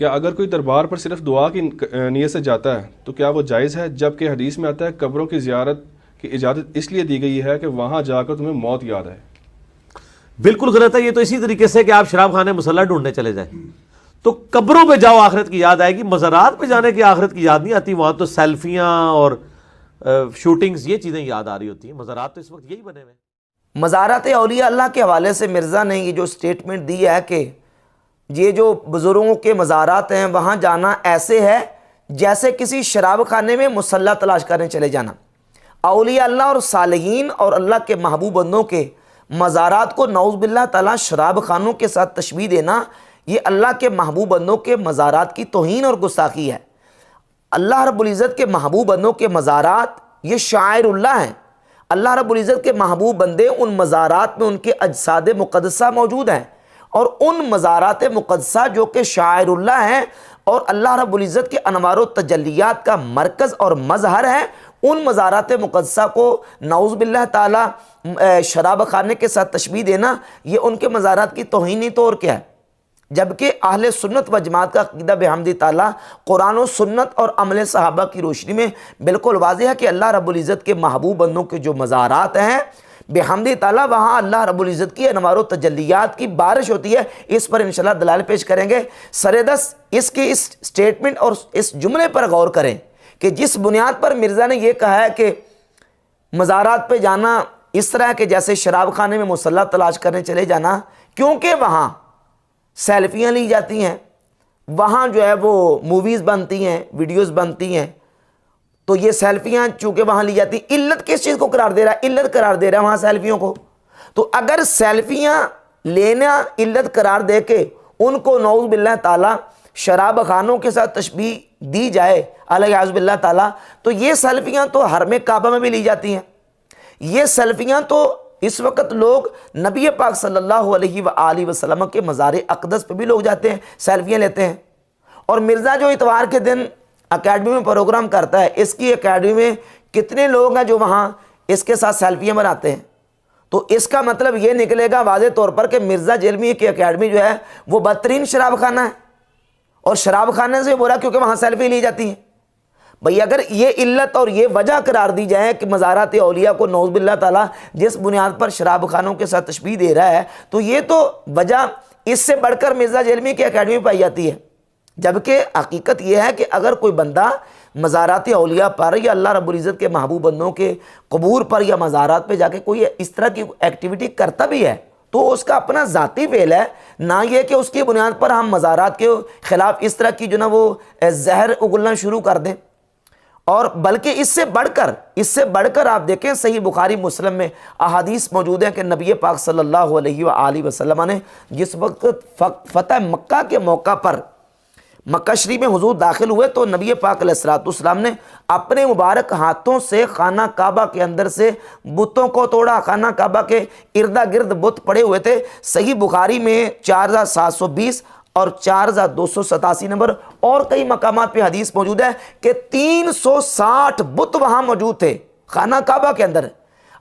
क्या अगर कोई दरबार पर सिर्फ दुआ की नीयत से जाता है तो क्या वो जायज़ है, जबकि हदीस में आता है कब्रों की ज़ियारत की इजाज़त इसलिए दी गई है कि वहाँ जाकर तुम्हें मौत याद आए? बिल्कुल गलत है। ये तो इसी तरीके से कि आप शराब खाने मुसल्ला ढूंढने चले जाए, तो कब्रों पे जाओ आखिरत की याद आएगी, मज़ारात पे जाने की आखिरत की याद नहीं आती। वहां तो सेल्फियां और शूटिंग्स, ये चीज़ें याद आ रही होती हैं। मज़ारात तो इस वक्त यही बने हुए। मज़ारात औलिया अल्लाह के हवाले से मिर्ज़ा ने ये जो स्टेटमेंट दी है कि ये जो बुज़ुर्गों के मज़ारात हैं वहाँ जाना ऐसे है जैसे किसी शराब खाने में मुसल्ला तलाश करने चले जाना। औलिया अल्लाह और सालिहीन और अल्लाह के महबूब बंदों के मज़ारात को नऊज़ बिल्लाह ताला शराब खानों के साथ तशबीह देना, ये अल्लाह के महबूब बंदों के मज़ारात की तौहीन और गुस्ताखी है। अल्लाह रब्बुल इज़्ज़त के महबूब बंदों के मज़ारात ये शाइरुल्लाह हैं। अल्लाह रब्बुल इज़्ज़त के महबूब बंदे उन मज़ारात में उनके अजसाद मुक़द्दसा मौजूद हैं, और उन मज़ारात मुक़द्दसा जो कि शाइरुल्लाह हैं और अल्लाह रब्बुल इज़्ज़त के अनवार व तजल्लियात का मरकज़ और मज़हर है, उन मज़ारात मुक़द्दसा को नऊज़ बिल्लाह ताला शराब खाने के साथ तशबीह देना, ये उनके मज़ारात की तौहीन ही तो और क्या है। जबकि अहले सुन्नत व जमात का अक़ीदा बेहम्दि ताला कुरान व सुन्नत और अमल सहाबा की रोशनी में बिल्कुल वाज़ेह है कि अल्लाह रब्बुल इज़्ज़त के महबूब बंदों के जो मज़ारात हैं बेहम्दि ताला, वहाँ अल्लाह रब्बुल इज़्ज़त की अनवार व तजल्लियात की बारिश होती है। इस पर इंशाअल्लाह दलाल पेश करेंगे। सरेदस इसके इस स्टेटमेंट और इस जुमले पर गौर करें कि जिस बुनियाद पर मिर्ज़ा ने यह कहा है कि मज़ारात पे जाना इस तरह के जैसे शराब खाने में मुसल्ला तलाश करने चले जाना, क्योंकि वहाँ सेल्फियाँ ली जाती हैं, वहाँ जो है वो मूवीज़ बनती हैं, वीडियोज़ बनती हैं, तो ये सेल्फियाँ चूँकि वहाँ ली जाती, इल्लत किस चीज़ को करार दे रहा है? इल्लत करार दे रहा है वहाँ सेल्फियों को। तो अगर सेल्फियाँ लेना इल्लत करार दे के उनको नऊज़ बिल्लाह ताला शराब खानों के साथ तशबीह दी जाए अलैहिज़ बिल्लाह ताला, तो ये सेल्फियाँ तो हरम काबा में भी ली जाती हैं। ये सेल्फियाँ तो इस वक्त लोग नबी पाक सल्लल्लाहु अलैहि वसल्लम के मज़ार अक़दस पे भी लोग जाते हैं, सेल्फियाँ लेते हैं। और मिर्ज़ा जो इतवार के दिन अकेडमी में प्रोग्राम करता है, इसकी अकेडमी में कितने लोग हैं जो वहाँ इसके साथ सेल्फियाँ बनाते हैं? तो इसका मतलब ये निकलेगा वाज़े तौर पर कि मिर्ज़ा जेलमी की अकेडमी जो है वो बदतरीन शराब खाना है, और शराब खाने से बुरा क्योंकि वहाँ सेल्फी ली जाती है। भाई अगर ये इल्लत और ये वजह करार दी जाए कि मज़ारात औलिया को नऊज़ बिल्लाह ताला जिस बुनियाद पर शराब खानों के साथ तशबीह दे रहा है, तो ये तो वजह इससे बढ़कर मिर्ज़ा जेलमी की अकेडमी में पाई जाती है। जबकि हकीकत यह है कि अगर कोई बंदा मज़ारात औलिया पर या अल्लाह रब्बुल इज़्ज़त के महबूब बंदों के कबूर पर या मज़ारात पर जाके कोई इस तरह की एक्टिविटी करता भी है, तो उसका अपना ज़ाती फेल है, ना ये कि उसकी बुनियाद पर हम मज़ारात के ख़िलाफ़ इस तरह की जो ना वो जहर उगलना शुरू कर दें। और बल्कि इससे बढ़कर आप देखें, सही बुखारी मुस्लिम में अहादीस मौजूद है कि नबी पाक सल्लल्लाहु अलैहि वसल्लम ने जिस वक्त फ़तह मक्का के मौका पर मक्का शरीफ में हुजूर दाखिल हुए, तो नबी पाक अलैहिस्सलाम ने अपने मुबारक हाथों से खाना काबा के अंदर से बुतों को तोड़ा। खाना काबा के इर्दा गिर्द बुत पड़े हुए थे। सही बुखारी में 4720 और 4287 नंबर और कई मकामात पे हदीस मौजूद है कि 360 बुत वहां मौजूद थे खाना काबा के अंदर।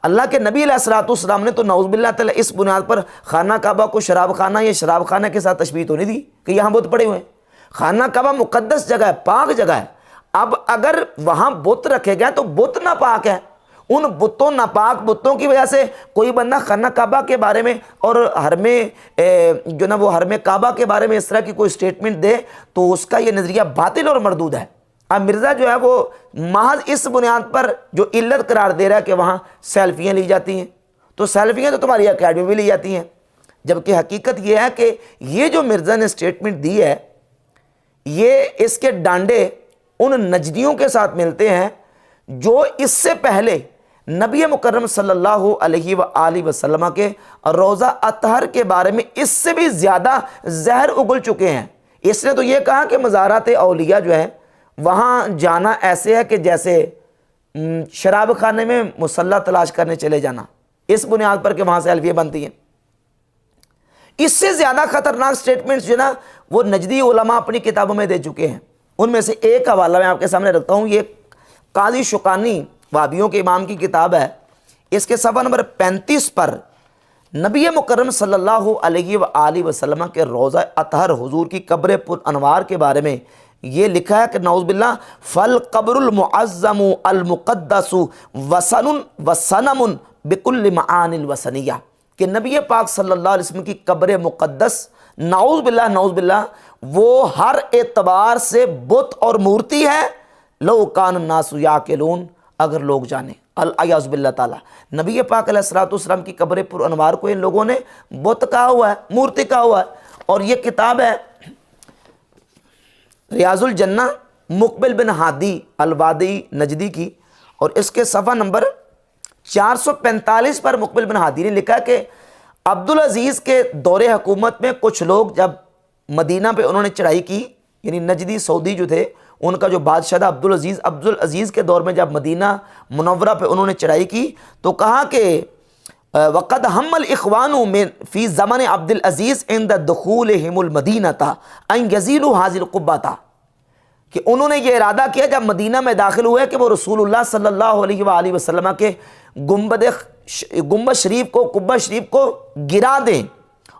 अल्लाह के नबी अलैहिस्सलाम ने तो नऊज़ बिल्लाह ताला इस बुनियाद पर खाना काबा को शराब खाना या शराब खाना के साथ तशबीह तो नहीं दी कि यहाँ बुत पड़े हुए हैं। खाना काबा मुकद्दस जगह है, पाक जगह है। अब अगर वहां बुत रखे गए तो बुत नापाक है। उन बुतों नापाक बुतों की वजह से कोई बंदा खाना काबा के बारे में और हरमे जो ना वो हरमे काबा के बारे में इस तरह की कोई स्टेटमेंट दे, तो उसका ये नज़रिया बातिल और मरदूद है। अब मिर्ज़ा जो है वो महज इस बुनियाद पर जो इल्लत करार दे रहा है कि वहाँ सेल्फियाँ ली जाती हैं, तो सेल्फियाँ तो तुम्हारी अकेडमी में ली जाती हैं। जबकि हकीकत यह है कि ये जो मिर्ज़ा ने स्टेटमेंट दी है, ये इसके डांडे उन नजदियों के साथ मिलते हैं जो इससे पहले नबी मुकर्रम सल्लल्लाहु अलैहि वसल्लम के रोज़ा अतहर के बारे में इससे भी ज़्यादा जहर उगल चुके हैं। इसने तो ये कहा कि मज़ारात औलिया जो है वहाँ जाना ऐसे है कि जैसे शराब खाने में मुसल्ला तलाश करने चले जाना, इस बुनियाद पर कि वहाँ से सेल्फियाँ बनती हैं। इससे ज़्यादा ख़तरनाक स्टेटमेंट्स जो ना वो नजदी उलमा अपनी किताबों में दे चुके हैं। उनमें से एक हवाला मैं आपके सामने रखता हूँ। ये काजी शुकानी वाबियों के इमाम की किताब है। इसके सफ़ा नंबर 35 पर नबी मुकर्रम सल्लल्लाहु अलैहि वसल्लम के रोज़ा अतहर हुजूर की कब्र पुर अनवार के बारे में ये लिखा है कि नऊज़ुबिल्लाह फल कब्रुल मुअज़्ज़मु अल मुक़द्दसु वसनुन वसनमुन बिकुल्लि मआनिल वसनिया, कि नबी पाक सल्लल्लाहु अलैहि वसल्लम की कब्र मुक़द्दस नऊज़ुबिल्लाह वो हर एतबार से बुत और मूर्ति है। लो कान नासु याकिलून, अगर लोग जाने अल-अयाज़ुबिल्लाह ताला, नबी पाक अलैहिस्सलाम की कब्र पुर अनवार को इन लोगों ने बुत कहा हुआ है, मूर्ति कहा हुआ है। और ये किताब है रियाजुल जन्ना मुकबिल बिन हादी अलवादी नजदी की, और इसके सफ़ा नंबर 445 पर मुकबिल बिन हादी ने लिखा कि अब्दुल अजीज़ के दौरे हुकूमत में कुछ लोग जब मदीना पे उन्होंने चढ़ाई की, यानी नजदी सऊदी जो थे उनका जो बादशाह था अब्दुल अजीज़ के दौर में जब मदीना मुनव्वरा पे उन्होंने चढ़ाई की तो कहा कि वक़द हमल इख़वानु में फ़ी ज़माने अब्दुल अजीज़ इंद दुख़ूलिहिमुल मदीना था अन यज़ीलु हाज़िल क़ुब्बा था, कि उन्होंने ये इरादा किया जब मदीना में दाखिल हुए कि वो रसूलुल्लाह सल्लल्लाहु अलैहि वसल्लम के गुंबद शरीफ को, कुब्बा शरीफ को गिरा दें।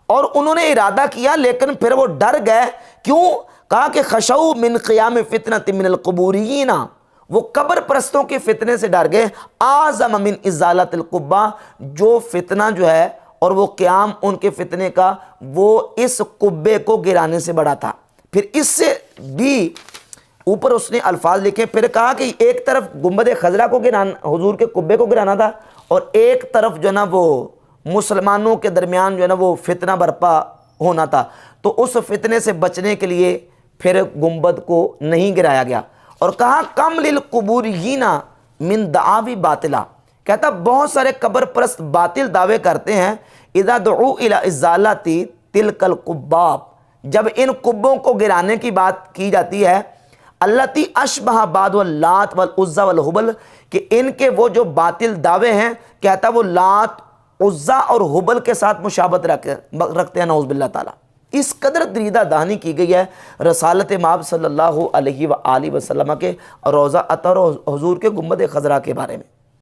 और उन्होंने इरादा किया लेकिन फिर वो डर गए। क्यों? कहा कि खशऊ मिन क़ियाम फ़ितनति मिनल क़ुबूरियीना, वो कब्र परस्तों के फितने से डर गए। आज़म मिन इज़ालतिल क़ुब्बा, जो फितना जो है और वो क़याम उनके फितने का वो इस कुब्बे को गिराने से बड़ा था। फिर इससे भी ऊपर उसने अल्फाज लिखे, फिर कहा कि एक तरफ गुंबद खजरा को गिराना, हुजूर के कुब्बे को गिराना था, और एक तरफ जो ना वो मुसलमानों के दरमियान जो है ना वो फितना बर्पा होना था। तो उस फितने से बचने के लिए फिर गुंबद को नहीं गिराया गया। और कहा कम लिल कुबूरियीना मिन दावी बातिला, कहता बहुत सारे कब्र परस्त बातिल दावे करते हैं। इदा दुऊ इला इज़ालती तिलकल कुब्बाब, जब इन कुब्बों को गिराने की बात की जाती है, अल्लती अशबह बाद वल लात वल उज़्ज़ा वल हुबल, कि इनके वो जो बातिल दावे हैं, कहता वो लात उज़्ज़ा और हुबल के साथ मुशाबत रखते हैं नऊज़ुबिल्लाह ताला। इस कदर दरीदा दानी की गई है रसालत माब सल्लल्लाहु अलैहि वसल्लम के रोज़ा अतहर हुजूर के गुंबद खजरा के बारे में।